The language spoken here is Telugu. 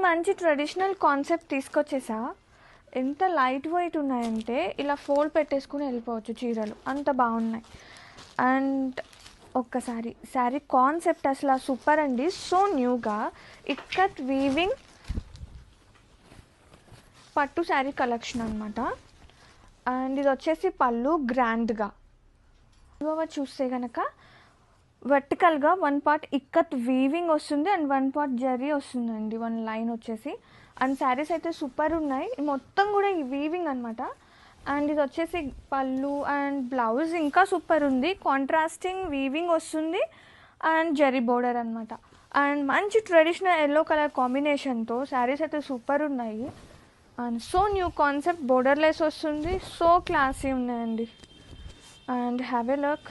మంచి ట్రెడిషనల్ కాన్సెప్ట్ తీసుకొచ్చేసా. ఎంత లైట్ వెయిట్ ఉన్నాయంటే ఇలా ఫోల్డ్ పెట్టేసుకుని వెళ్ళిపోవచ్చు చీరలు, అంత బాగున్నాయి. అండ్ ఒక్కసారి శారీ కాన్సెప్ట్ అసలు సూపర్ అండి. సో న్యూగా ఇక్కత్ వీవింగ్ పట్టు శారీ కలెక్షన్ అనమాట. అండ్ ఇది వచ్చేసి పళ్ళు గ్రాండ్గా చూస్తే కనుక వర్టికల్గా 1 పార్ట్ ఇక్కత్ వీవింగ్ వస్తుంది అండ్ 1 పార్ట్ జరీ వస్తుందండి, 1 లైన్ వచ్చేసి. అండ్ శారీస్ అయితే సూపర్ ఉన్నాయి, మొత్తం కూడా ఈ వీవింగ్ అనమాట. అండ్ ఇది వచ్చేసి పళ్ళు అండ్ బ్లౌజ్ ఇంకా సూపర్ ఉంది, కాంట్రాస్టింగ్ వీవింగ్ వస్తుంది అండ్ జరీ బోర్డర్ అనమాట. అండ్ మంచి ట్రెడిషనల్ ఎల్లో కలర్ కాంబినేషన్తో శారీస్ అయితే సూపర్ ఉన్నాయి. And so new concept, borderless వస్తుంది, సో క్లాసీ ఉన్నాయండి. And have a look.